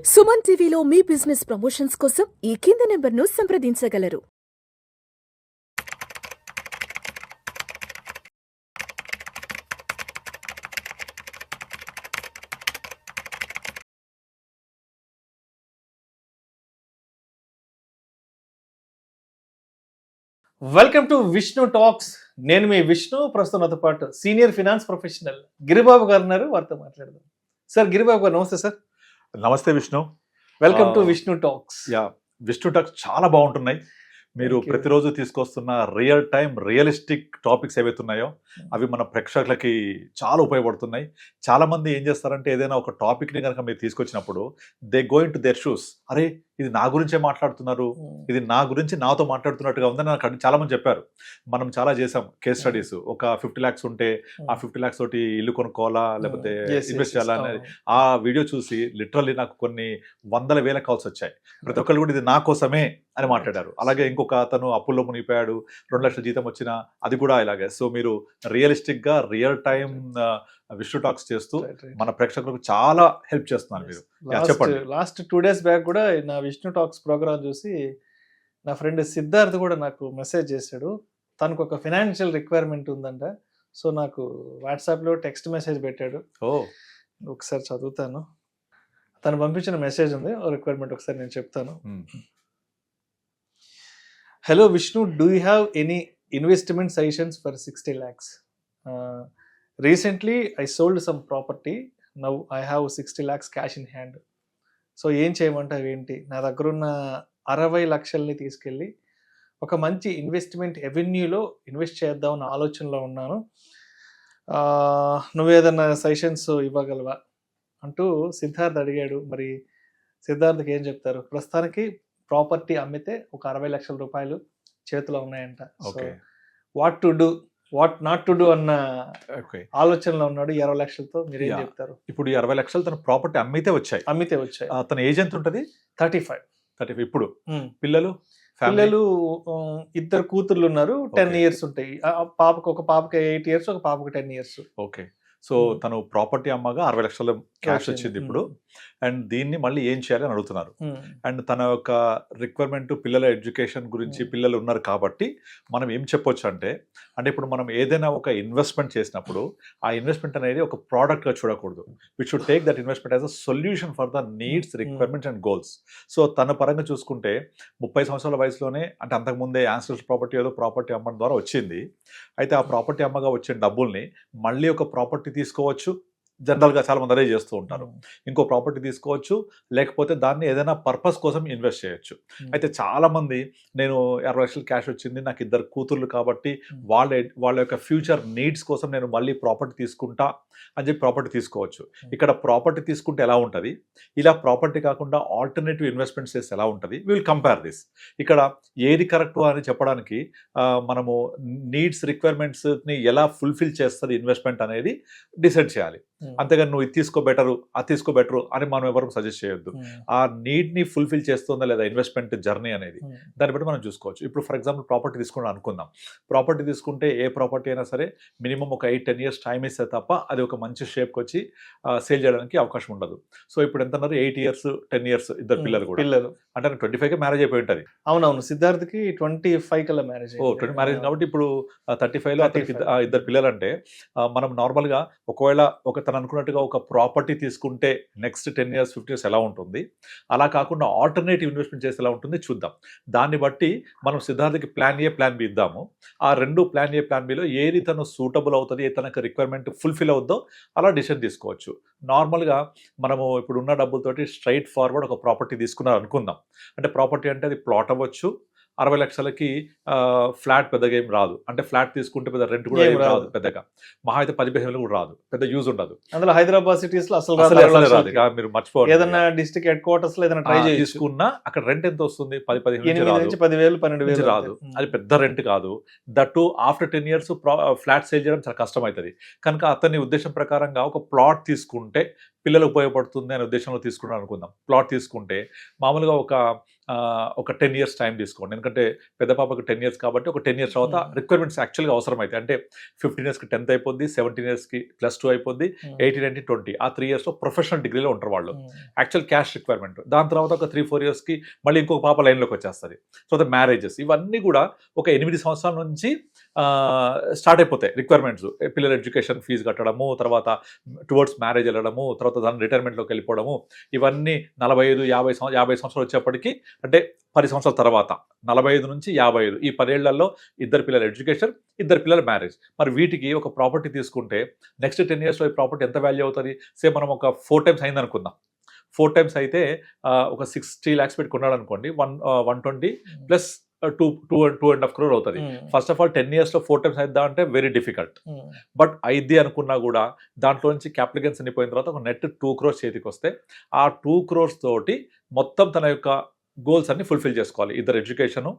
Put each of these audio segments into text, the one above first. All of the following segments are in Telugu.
సుమన్ టీవీలో మీ బిజినెస్ ప్రమోషన్స్ కోసం ఈ కింది నెంబర్ను సంప్రదించగలరు. Welcome to Vishnu talks. నేను మీ విష్ణు. ప్రస్తుతం నాతో పాటు సీనియర్ ఫినాన్స్ ప్రొఫెషనల్ గిరిబాబు గారు ఉన్నారు. వారితో మాట్లాడదాం. సార్ గిరిబాబు గారు నమస్తే సార్. నమస్తే Vishnu. Welcome to Vishnu talks. Vishnu talks చాలా బాగుంటున్నాయి. మీరు ప్రతిరోజు తీసుకొస్తున్న రియల్ టైం రియలిస్టిక్ టాపిక్స్ ఏవైతే ఉన్నాయో అవి మన ప్రేక్షకులకి చాలా ఉపయోగపడుతున్నాయి. చాలా మంది ఏం చేస్తారంటే ఏదైనా ఒక టాపిక్ని కనుక మీరు తీసుకొచ్చినప్పుడు they going to their shoes. అరే ఇది నా గురించే మాట్లాడుతున్నారు, ఇది నా గురించి నాతో మాట్లాడుతున్నట్టుగా ఉందని నాకు చాలా మంది చెప్పారు. మనం చాలా చేసాం కేస్ స్టడీస్. ఒక 50 lakhs ఉంటే ఆ 50 lakhs తోటి ఇల్లు కొనుక్కోవాలా లేకపోతే ఇన్వెస్ట్ చేయాలా అనేది ఆ వీడియో చూసి లిటరల్లీ నాకు కొన్ని 100,000 కాల్స్ వచ్చాయి. ప్రతి ఒక్కరు కూడా ఇది నా కోసమే అని మాట్లాడారు. అలాగే ఇంకొక అతను అప్పుల్లో మునిగిపోయాడు, 2 లక్షల జీతం వచ్చినా అది కూడా ఇలాగే. సో మీరు రియలిస్టిక్ గా రియల్ టైం విష్ణు టాక్స్ చేస్తూ మన ప్రేక్షకులకు చాలా హెల్ప్ చేస్తున్నారు మీరు. చెప్పండి. లాస్ట్ 2 days బ్యాక్ కూడా నా విష్ణు టాక్స్ ప్రోగ్రామ్ చూసి నా ఫ్రెండ్ సిద్ధార్థ్ కూడా నాకు మెసేజ్ చేశాడు. తనకు ఒక ఫైనాన్షియల్ రిక్వైర్మెంట్ ఉందంట. సో నాకు వాట్సాప్లో టెక్స్ట్ మెసేజ్ పెట్టాడు. ఒకసారి చదువుతాను. తను పంపించిన మెసేజ్ ఉంది, రిక్వైర్మెంట్ ఒకసారి నేను చెప్తాను. Hello Vishnu, do you have any investment suggestions for 60 lakhs? Recently, I sold some property. Now I have 60 lakhs cash in hand. So ఏం చేయమంటావు ఏంటి? నా దగ్గర ఉన్న 60 లక్షల్ని తీసుకెళ్ళి ఒక మంచి ఇన్వెస్ట్మెంట్ ఎవెన్యూలో ఇన్వెస్ట్ చేద్దామన్న ఆలోచనలో ఉన్నాను. నువ్వేదన్నా సజెషన్స్ ఇవ్వగలవా అంటూ సిద్ధార్థ్ అడిగాడు. మరి సిద్ధార్థ్కి ఏం చెప్తారు? ప్రస్తుతానికి ప్రాపర్టీ అమ్మితే ఒక 60 లక్షల రూపాయలు చేతిలో ఉన్నాయంట. So what to do, what not to do అన్న ఆలోచనలో ఉన్నాడు. 20 లక్షలతో మీరేం చెప్తారు? ఇప్పుడు 20 లక్షలు తన ప్రాపర్టీ అమ్మితే వచ్చాయి. తన ఏజ్ ఎంత ఉంటుంది? 35. ఇప్పుడు పిల్లలు 2 కూతుర్లు ఉన్నారు. 10 years ఉంటాయి. ఒక పాపకి 8 years, ఒక పాపకి 10 years. ఓకే. సో తను ప్రాపర్టీ అమ్మగా 60 లక్షల క్యాష్ వచ్చింది ఇప్పుడు. అండ్ దీన్ని మళ్ళీ ఏం చేయాలని అడుగుతున్నారు. అండ్ తన యొక్క రిక్వైర్మెంట్ పిల్లల ఎడ్యుకేషన్ గురించి. పిల్లలు ఉన్నారు కాబట్టి మనం ఏం చెప్పొచ్చు అంటే ఇప్పుడు మనం ఏదైనా ఒక ఇన్వెస్ట్మెంట్ చేసినప్పుడు ఆ ఇన్వెస్ట్మెంట్ అనేది ఒక ప్రోడక్ట్గా చూడకూడదు. We should take that investment as a solution for the needs, requirements and goals. So తన పరంగా చూసుకుంటే 30 సంవత్సరాల వయసులోనే, అంటే అంతకుముందే యాన్సర్స్ ప్రాపర్టీ ఏదో ప్రాపర్టీ అమ్మడం ద్వారా వచ్చింది. అయితే ఆ ప్రాపర్టీ అమ్మగా వచ్చిన డబ్బుల్ని మళ్ళీ ఒక ప్రాపర్టీ తీసుకోవచ్చు. జనరల్గా చాలా మంది అదే చేస్తూ ఉంటారు. ఇంకో ప్రాపర్టీ తీసుకోవచ్చు, లేకపోతే దాన్ని ఏదైనా పర్పస్ కోసం ఇన్వెస్ట్ చేయొచ్చు. అయితే చాలా మంది నేను 60 లక్షలు క్యాష్ వచ్చింది, నాకు 2 కూతుర్లు కాబట్టి వాళ్ళ యొక్క ఫ్యూచర్ నీడ్స్ కోసం నేను మళ్ళీ ప్రాపర్టీ తీసుకుంటా అని చెప్పి ప్రాపర్టీ తీసుకోవచ్చు. ఇక్కడ ప్రాపర్టీ తీసుకుంటే ఎలా ఉంటుంది, ఇలా ప్రాపర్టీ కాకుండా ఆల్టర్నేటివ్ ఇన్వెస్ట్మెంట్స్ చేస్తే ఎలా ఉంటుంది, విల్ కంపేర్ దిస్. ఇక్కడ ఏది కరెక్ట్ అని చెప్పడానికి మనము నీడ్స్, రిక్వైర్మెంట్స్ని ఎలా ఫుల్ఫిల్ చేస్తుంది ఇన్వెస్ట్మెంట్ అనేది డిసైడ్ చేయాలి. అంతేగాని నువ్వు ఇది తీసుకో బెటరు, అది తీసుకో బెటరు అని మనం ఎవరు సజెస్ట్ చేయొద్దు. ఆ నీడ్ని ఫుల్ఫిల్ చేస్తుందా లేదా ఇన్వెస్ట్మెంట్ జర్నీ అనేది, దాన్ని బట్టి మనం చూసుకోవచ్చు. ఇప్పుడు ఫర్ ఎగ్జాంపుల్ ప్రాపర్టీ తీసుకుంటాం అనుకుందాం. ప్రాపర్టీ తీసుకుంటే ఏ ప్రాపర్టీ అయినా సరే మినిమం ఒక 8-10 years టైం ఇస్తే తప్ప అది ఒక మంచి షేప్కి వచ్చి సేల్ చేయడానికి అవకాశం ఉండదు. సో ఇప్పుడు ఎంత అన్నారు? 8 years, 10 years 2 పిల్లలు కూడా. అంటే 25కే మ్యారేజ్ అయిపోయి ఉంటుంది. అవునవును, సిద్ధార్థ్కి 25 కల్లా మ్యారేజ్. 20 మ్యారేజ్ కాబట్టి ఇప్పుడు 35లో 2 పిల్లలు. అంటే మనం నార్మల్గా ఒకవేళ తను అనుకున్నట్టుగా ఒక ప్రాపర్టీ తీసుకుంటే నెక్స్ట్ 10 years, 15 years ఎలా ఉంటుంది, అలా కాకుండా ఆల్టర్నేటివ్ ఇన్వెస్ట్మెంట్ చేస్తే ఎలా ఉంటుంది చూద్దాం. దాన్ని బట్టి మనం సిద్ధార్థకి ప్లాన్ ఏ, ప్లాన్ బి ఇద్దాము. ఆ 2 ప్లాన్ ఏ, ప్లాన్ బిలో ఏది తను సూటబుల్ అవుతుంది, తనకు రిక్వైర్మెంట్ ఫుల్ఫిల్ అవుద్దో అలా డిసిషన్ తీసుకోవచ్చు. నార్మల్గా మనము ఇప్పుడు ఉన్న డబ్బులతోటి స్ట్రైట్ ఫార్వర్డ్ ఒక ప్రాపర్టీ తీసుకున్నారు అనుకుందాం. అంటే ప్రాపర్టీ అంటే అది ప్లాట్ అవ్వచ్చు. 60 లక్షలకి ఫ్లాట్ పెద్దగా ఏం రాదు. అంటే ఫ్లాట్ తీసుకుంటే పెద్ద రెంట్ కూడా ఏం రాదు పెద్దగా. మహా అయితే 10,000 కూడా రాదు, పెద్ద యూజ్ ఉండదు. అందులో హైదరాబాద్ సిటీస్ లో అసలు రాదు. మీరు మర్చిపోవాలి. ఏదైనా డిస్ట్రిక్ట్ హెడ్ క్వార్టర్స్ లో ఏదైనా ట్రై తీసుకున్నా అక్కడ రెంట్ ఎంత వస్తుంది? 10,000 నుంచి 12,000 రాదు. అది పెద్ద రెంట్ కాదు. That after 10 years flat sale చేయడం చాలా కష్టం అవుతుంది. కనుక అతని ఉద్దేశం ప్రకారంగా ఒక ప్లాట్ తీసుకుంటే పిల్లలకు ఉపయోగపడుతుంది అనే ఉద్దేశంలో తీసుకున్నాను అనుకుందాం. ప్లాట్ తీసుకుంటే మామూలుగా ఒక 10 years టైం తీసుకోండి. ఎందుకంటే పెద్ద పాపకు 10 years కాబట్టి ఒక 10 years తర్వాత రిక్వైర్మెంట్స్ యాక్చువల్గా అవసరమైతే అంటే 15 yearsకి 10th అయిపోద్ది, 17 yearsకి +2 అయిపోద్ది, 18, 19, 20 ఆ 3 yearsలో ప్రొఫెషనల్ డిగ్రీలో ఉంటారు వాళ్ళు. Actual cash requirement. దాని తర్వాత ఒక 3-4 yearsకి మళ్ళీ ఇంకొక పాప లైన్లోకి వచ్చేస్తుంది. సో ద మ్యారేజెస్ ఇవన్నీ కూడా ఒక 8 సంవత్సరాల నుంచి స్టార్ట్ అయిపోతాయి రిక్వైర్మెంట్స్. పిల్లల ఎడ్యుకేషన్ ఫీజు కట్టడము, తర్వాత టువర్డ్స్ మ్యారేజ్ వెళ్ళడము, తర్వాత దాని రిటైర్మెంట్లోకి వెళ్ళిపోవడము, ఇవన్నీ 45-50 సంవత్సరాలు వచ్చేప్పటికి అంటే 10 సంవత్సరాల తర్వాత 45 నుంచి 55 ఈ 10 ఏళ్లలో ఇద్దరు పిల్లల ఎడ్యుకేషన్, ఇద్దరు పిల్లల మ్యారేజ్. మరి వీటికి ఒక ప్రాపర్టీ తీసుకుంటే నెక్స్ట్ 10 yearsలో ఈ ప్రాపర్టీ ఎంత వాల్యూ అవుతుంది? మనం ఒక 4 times అయింది అనుకుందాం. 4 times అయితే ఒక 60 lakhs పెట్టుకున్నాడు అనుకోండి, 120 ప్లస్ 2.5 crore అవుతుంది. ఫస్ట్ ఆఫ్ ఆల్ 10 yearsలో 4 times అయిద్దా అంటే వెరీ డిఫికల్ట్. బట్ అయిద్ది అనుకున్నా కూడా దాంట్లో నుంచి క్యాపిటల్ గెయిన్స్ అన్ని పోయిన తర్వాత ఒక నెట్ 2 crores చేతికి వస్తే ఆ 2 crores తోటి మొత్తం తన యొక్క గోల్స్ అన్ని ఫుల్ఫిల్ చేసుకోవాలి. ఇద్దరు ఎడ్యుకేషను,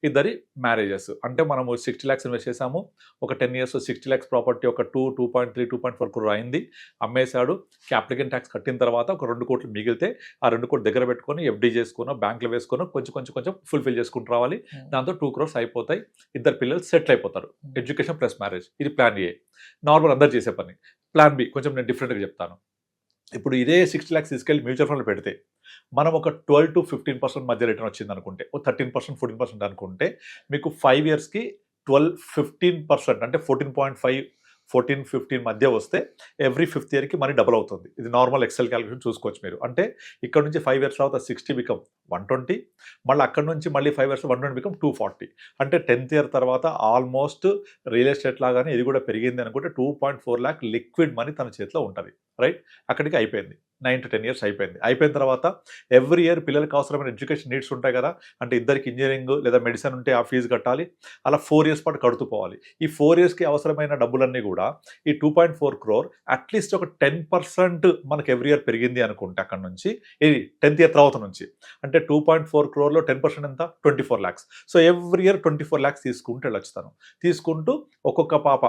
ఇద్దరి మ్యారేజెస్. అంటే మనము 60 lakhs ఇన్వెస్ట్ చేసాము, ఒక 10 years 60 lakhs ప్రాపర్టీ ఒక 2.3, 2.4 crore అయింది, అమ్మేశాడు. క్యాపిటల్ గెయిన్ ట్యాక్స్ కట్టిన తర్వాత ఒక 2 కోట్లు మిగిలితే ఆ 2 కోట్లు దగ్గర పెట్టుకొని ఎఫ్డీ చేసుకుని బ్యాంకులో వేసుకొని కొంచెం ఫుల్ఫిల్ చేసుకుంటూ రావాలి. దాంతో 2 crores అయిపోతాయి. ఇద్దరు పిల్లలు సెటిల్ అయిపోతారు. Education plus marriage. ఇది ప్లాన్ ఏ, నార్మల్ అందరు చేసే పని. ప్లాన్ బి కొంచెం నేను డిఫరెంట్గా చెప్తాను. ఇప్పుడు ఇదే 60 lakhs తీసుకెళ్ళి మ్యూచువల్ ఫండ్లో పెడితే మనం ఒక 12-15% మధ్య రిటర్న్ వచ్చింది అనుకుంటే, ఒక 13%, 14% అనుకుంటే మీకు 5 yearsకి 12-15% అంటే 14.5, 14-15 మధ్య వస్తే ఎవ్రీ 5th yearకి మనీ డబుల్ అవుతుంది. ఇది నార్మల్ ఎక్సెల్ క్యాలిక్యులేషన్ చూసుకోవచ్చు మీరు. అంటే ఇక్కడ నుంచి 5 years తర్వాత 60 బికమ్ 120, మళ్ళీ అక్కడ నుంచి మళ్ళీ 5 years 120 బికమ్ 240. అంటే 10th year తర్వాత ఆల్మోస్ట్ రియల్ ఎస్టేట్ లాగానే ఇది కూడా పెరిగింది అనుకుంటే 2.4 lakh లిక్విడ్ మనీ తన చేతిలో ఉంటుంది. రైట్, అక్కడికి అయిపోయింది. 9 to 10 years అయిపోయింది. అయిపోయిన తర్వాత ఎవ్రీ ఇయర్ పిల్లలకి అవసరమైన ఎడ్యుకేషన్ నీడ్స్ ఉంటాయి కదా, అంటే ఇద్దరికి ఇంజనీరింగ్ లేదా మెడిసిన్ ఉంటే ఆ ఫీజు కట్టాలి. అలా 4 years పాటు కడుతూ పోవాలి. ఈ 4 yearsకి అవసరమైన డబ్బులన్నీ కూడా ఈ 2.4 crore అట్లీస్ట్ ఒక 10% మనకు ఎవ్రీ ఇయర్ పెరిగింది అనుకుంటే అక్కడ నుంచి ఇది 10th year తర్వాత నుంచి అంటే 2.4 crore 10% ఎంత? 24 lakhs. So every year 24 lakhs తీసుకుంటూ వెళ్ళొచ్చు. తను తీసుకుంటూ ఒక్కొక్క పాప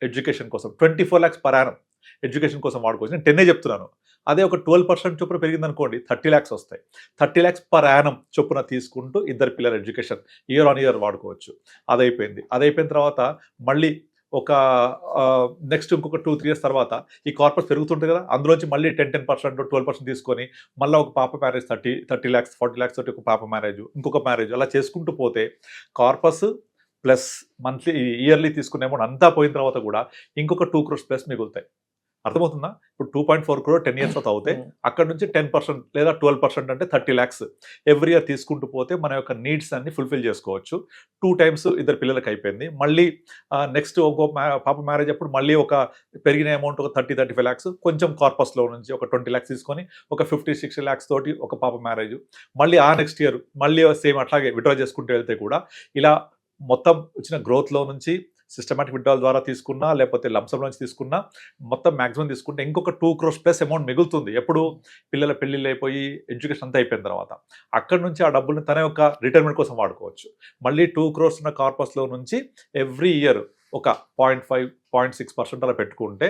ఎడ్యుకేషన్ కోసం 24 lakhs per annum ఎడ్యుకేషన్ కోసం వాడుకోవచ్చు. నేను 10 చెప్తున్నాను. అదే ఒక 12% చొప్పున పెరిగింది అనుకోండి 30 lakhs వస్తాయి. 30 lakhs per annum చొప్పున తీసుకుంటూ ఇద్దరు పిల్లల ఎడ్యుకేషన్ ఇయర్ ఆన్ ఇయర్ వాడుకోవచ్చు. అదైపోయిన తర్వాత మళ్ళీ ఒక నెక్స్ట్ ఇంకొక 2-3 years తర్వాత ఈ కార్పస్ పెరుగుతుంటుంది కదా, అందులోంచి మళ్ళీ 10%, 12% తీసుకొని మళ్ళీ ఒక పాప మ్యారేజ్ 30 lakhs, 40 lakhs తోటి ఒక పాప మ్యారేజ్, ఇంకొక మ్యారేజ్, అలా చేసుకుంటూ పోతే కార్పస్ ప్లస్ మంత్లీ ఇయర్లీ తీసుకునే అమౌంట్ అంతా పోయిన తర్వాత కూడా ఇంకొక 2 crores ప్లస్ మిగులుతాయి. అర్థమవుతుందా? ఇప్పుడు 2.4 crore 10 years తర్వాత అవుతాయి. అక్కడ నుంచి 10% లేదా 12% అంటే 30 lakhs ఎవ్రీ ఇయర్ తీసుకుంటూ పోతే మన యొక్క నీడ్స్ అన్ని ఫుల్ఫిల్ చేసుకోవచ్చు. 2 times ఇద్దరు పిల్లలకి అయిపోయింది. మళ్ళీ నెక్స్ట్ ఒక పాప మ్యారేజ్ అప్పుడు మళ్ళీ ఒక పెరిగిన అమౌంట్ ఒక 30-35 lakhs కొంచెం కార్పస్లో నుంచి ఒక 20 lakhs తీసుకొని ఒక 50-60 lakhs తోటి ఒక పాప మ్యారేజ్, మళ్ళీ ఆ నెక్స్ట్ ఇయర్ మళ్ళీ సేమ్ అట్లాగే విత్డ్రా చేసుకుంటూ వెళ్తే కూడా ఇలా మొత్తం వచ్చిన గ్రోత్లో నుంచి సిస్టమాటిక్ విత్డ్రాల్ ద్వారా తీసుకున్నా లేకపోతే లంసంలో నుంచి తీసుకున్నా మొత్తం మ్యాక్సిమం తీసుకుంటే ఇంకొక 2 crores ప్లస్ అమౌంట్ మిగులుతుంది. ఎప్పుడు పిల్లల పెళ్ళిళ్ళు అయిపోయి ఎడ్యుకేషన్ అంతా అయిపోయిన తర్వాత అక్కడ నుంచి ఆ డబ్బుల్ని తన యొక్క రిటైర్మెంట్ కోసం వాడుకోవచ్చు. మళ్ళీ 2 crores ఉన్న కార్పస్లో నుంచి ఎవ్రీ ఇయర్ ఒక 0.5, 0.6% అలా పెట్టుకుంటే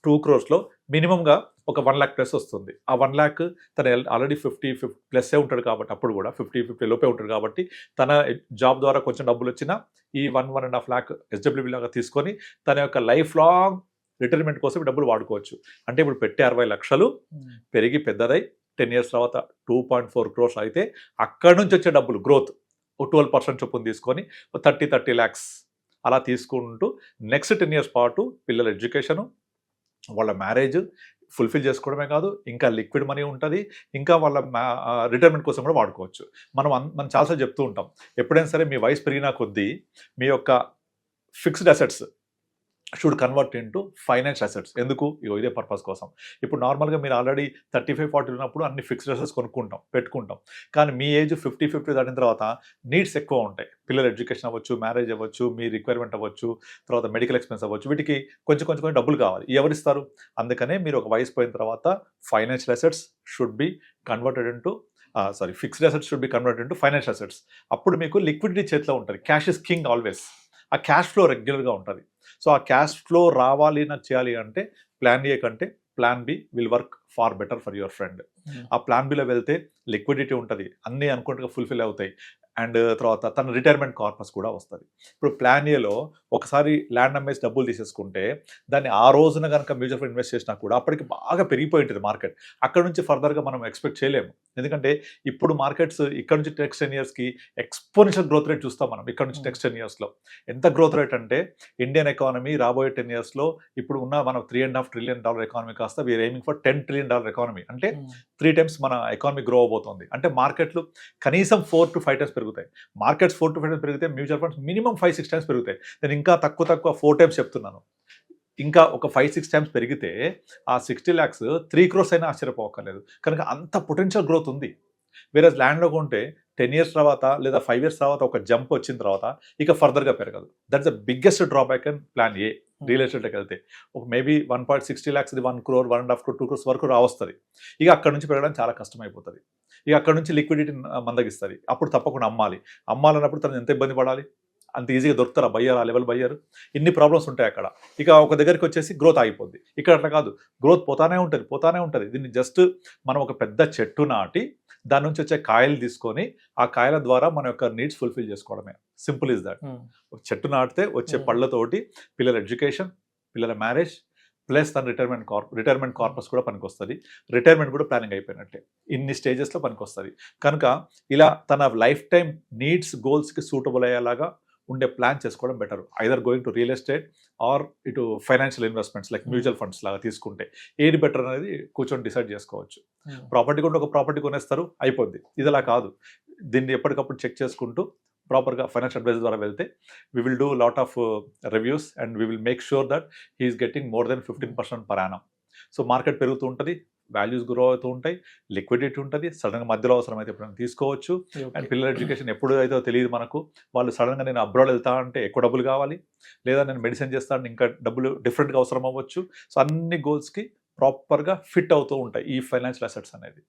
2 crores మినిమంగా ఒక 1 lakh ప్లస్ వస్తుంది. ఆ 1 lakh తన ఆల్రెడీ 50 ప్లస్సే ఉంటాడు కాబట్టి అప్పుడు కూడా 50 లోపే ఉంటాడు కాబట్టి తన జాబ్ ద్వారా కొంచెం డబ్బులు వచ్చినా ఈ 1.5 lakh SWB లాగా తీసుకొని తన యొక్క లైఫ్ లాంగ్ రిటైర్మెంట్ కోసం డబ్బులు వాడుకోవచ్చు. అంటే ఇప్పుడు పెట్టే 60 లక్షలు పెరిగి పెద్దదై 10 years తర్వాత 2.4 crores అయితే అక్కడి నుంచి వచ్చే డబ్బులు గ్రోత్ 12% చొప్పున తీసుకొని 30 lakhs అలా తీసుకుంటూ నెక్స్ట్ 10 years పాటు పిల్లల ఎడ్యుకేషను, వాళ్ళ మ్యారేజ్ ఫుల్ఫిల్ చేసుకోవడమే కాదు, ఇంకా లిక్విడ్ మనీ ఉంటుంది, ఇంకా వాళ్ళ రిటైర్మెంట్ కోసం కూడా వాడుకోవచ్చు. మనం చాలాసార్లు చెప్తూ ఉంటాం, ఎప్పుడైనా సరే మీ వయసు పెరిగినా కొద్దీ మీ యొక్క fixed assets should convert into financial assets. ఎందుకు? ఇదే పర్పస్ కోసం. ఇప్పుడు నార్మల్గా మీరు ఆల్రెడీ 35-40 ఉన్నప్పుడు అన్ని ఫిక్స్డ్ అసెట్స్ పెట్టుకుంటాం. కానీ మీ ఏజ్ 50 దాటిన తర్వాత నీడ్స్ ఎక్కువ ఉంటాయి. పిల్లల ఎడ్యుకేషన్ అవ్వచ్చు, మ్యారేజ్ అవ్వచ్చు, మీ రిక్వైర్మెంట్ అవ్వచ్చు, తర్వాత మెడికల్ ఎక్స్పెన్స్ అవ్వచ్చు, వీటికి కొంచెం డబ్బులు కావాలి. ఎవరిస్తారు? అందుకనే మీరు ఒక వయసు పోయిన తర్వాత financial assets should be converted into fixed assets should be converted into financial assets. అప్పుడు మీకు లిక్విడిటీ చేతిలో ఉంటుంది. Cash is king always. ఆ క్యాష్ ఫ్లో రెగ్యులర్గా ఉంటుంది. సో ఆ క్యాష్ ఫ్లో రావాలి నాకు చేయాలి అంటే ప్లాన్ ఏ కంటే plan B will work far better for your friend. ఆ ప్లాన్ బిలో వెళ్తే లిక్విడిటీ ఉంటుంది, అన్నీ అనుకుంటుగా ఫుల్ఫిల్ అవుతాయి, అండ్ తర్వాత తన రిటైర్మెంట్ కార్పస్ కూడా వస్తుంది. ఇప్పుడు ప్లాన్ ఏలో ఒకసారి ల్యాండ్ అమ్మేసి డబ్బులు తీసేసుకుంటే దాన్ని ఆ రోజున కనుక మ్యూచువల్ ఫండ్ ఇన్వెస్ట్ చేసినా కూడా అప్పటికి బాగా పెరిగిపోయి ఉంటుంది మార్కెట్. అక్కడ నుంచి ఫర్దర్గా మనం ఎక్స్పెక్ట్ చేయలేము, ఎందుకంటే ఇప్పుడు మార్కెట్స్ ఇక్కడ నుంచి నెక్స్ట్ 10 yearsకి ఎక్స్పోనెన్షియల్ గ్రోత్ రేట్ చూస్తాం మనం. ఇక్కడ నుంచి నెక్స్ట్ 10 yearsలో ఎంత గ్రోత్ రేట్ అంటే ఇండియన్ ఎకానమీ రాబోయే 10 yearsలో ఇప్పుడు ఉన్న మనం $3.5 trillion ఎకానమీ కాస్త we're aiming for $10 trillion economy, అంటే 3 times మన ఎకానమీ గ్రో అవబోతోంది. అంటే మార్కెట్లు కనీసం 4 to 5 times పెరుగుతాయి. మార్కెట్స్ 4 to 5 times పెరిగితే మ్యూచువల్ ఫండ్స్ మినిమం 5-6 times పెరుగుతాయి. నేను ఇంకా తక్కువ 4 times చెప్తున్నాను. ఇంకా ఒక 5-6 times పెరిగితే ఆ 60 lakhs 3 crores అయినా ఆశ్చర్యపోవక్కర్లేదు. కనుక అంత పొటెన్షియల్ గ్రోత్ ఉంది. వేరే ల్యాండ్లో కొంటే 10 years తర్వాత లేదా 5 years తర్వాత ఒక జంప్ వచ్చిన తర్వాత ఇక ఫర్దర్గా పెరగదు. That's the biggest drawback in plan A. Real ఎస్టేట్కి వెళ్తే ఒక maybe 1.60 lakhs 1 crore 1.5 crore 2 crores వరకు రావస్తుంది. ఇక అక్కడ నుంచి పెరగడం చాలా కష్టమైపోతుంది. ఇక అక్కడ నుంచి లిక్విడిటీ మందగిస్తుంది. అప్పుడు తప్పకుండా అమ్మాలన్నప్పుడు తను ఎంత ఇబ్బంది పడాలి? అంత ఈజీగా దొరుకుతారా బయ్యర్? ఆ లెవెల్ బయ్యర్? ఇన్ని ప్రాబ్లమ్స్ ఉంటాయి అక్కడ. ఇక ఒక దగ్గరికి వచ్చేసి గ్రోత్ ఆగిపోద్ది. ఇక్కడ అట్లా కాదు, గ్రోత్ పోతానే ఉంటుంది. దీన్ని జస్ట్ మనం ఒక పెద్ద చెట్టు నాటి దాని నుంచి వచ్చే కాయలు తీసుకొని ఆ కాయల ద్వారా మన యొక్క నీడ్స్ ఫుల్ఫిల్ చేసుకోవడమే. Simple is that. చెట్టు నాటితే వచ్చే పళ్ళతోటి పిల్లల ఎడ్యుకేషన్, పిల్లల మ్యారేజ్, ప్లస్ తన రిటైర్మెంట్ కార్పస్ కూడా పనికొస్తుంది. రిటైర్మెంట్ కూడా ప్లానింగ్ అయిపోయినట్టే. ఇన్ని స్టేజెస్లో పనికొస్తుంది. కనుక ఇలా తన లైఫ్ టైం నీడ్స్ గోల్స్కి సూటబుల్ అయ్యేలాగా ఉండే ప్లాన్ చేసుకోవడం better. Either going to real estate or ఇటు financial investments like mutual funds లాగా తీసుకుంటే ఏది బెటర్ అనేది కూర్చొని డిసైడ్ చేసుకోవచ్చు. ప్రాపర్టీ కొంటే ఒక ప్రాపర్టీ కొనేస్తారు, అయిపోద్ది. ఇది అలా కాదు. దీన్ని ఎప్పటికప్పుడు చెక్ చేసుకుంటూ ప్రాపర్గా ఫైనాన్షియల్ అడ్వైజర్ ద్వారా వెళ్తే we will do lot of reviews and we will make sure that he's getting more than 15% per annum. So market పెరుగుతూ ఉంటుంది, వాల్యూస్ గ్రో అవుతూ ఉంటాయి, లిక్విడిటీ ఉంటుంది, సడన్గా మధ్యలో అవసరం అయితే ఎప్పుడైనా తీసుకోవచ్చు. అండ్ పిల్లల ఎడ్యుకేషన్ ఎప్పుడు అయితే తెలియదు మనకు. వాళ్ళు సడన్గా నేను అబ్రాడ్ వెళ్తా అంటే ఎక్కువ డబ్బులు కావాలి, లేదా నేను మెడిసిన్ చేస్తాను ఇంకా డబ్బులు డిఫరెంట్గా అవసరం అవ్వచ్చు. సో అన్ని గోల్స్కి ప్రాపర్గా ఫిట్ అవుతూ ఉంటాయి ఈ ఫైనాన్షియల్ అసెట్స్ అనేది.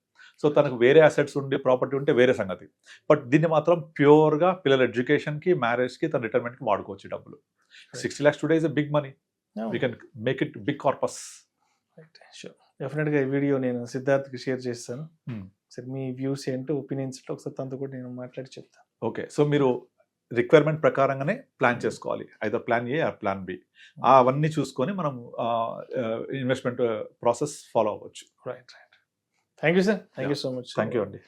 సో తనకు వేరే అసెట్స్ ఉండి ప్రాపర్టీ ఉంటే వేరే సంగతి, బట్ దీన్ని మాత్రం ప్యూర్గా పిల్లల ఎడ్యుకేషన్కి, మ్యారేజ్కి, తన రిటైర్మెంట్కి వాడుకోవచ్చు డబ్బులు. 60 lakhs today is a big money. We can make it big corpus. Sure, డెఫినెట్గా ఈ వీడియో నేను సిద్ధార్థ్కి షేర్ చేస్తాను. సరే, మీ వ్యూస్ ఏంటో, ఒపీనియన్స్ ఏంటో ఒకసారి తనతో కూడా నేను మాట్లాడి చెప్తాను. ఓకే, సో మీరు రిక్వైర్మెంట్ ప్రకారంగానే ప్లాన్ చేసుకోవాలి. Either plan A or plan B. అవన్నీ చూసుకొని మనం ఇన్వెస్ట్మెంట్ ప్రాసెస్ ఫాలో అవ్వచ్చు. Right. Thank you sir. Thank you so much. Thank you అండి.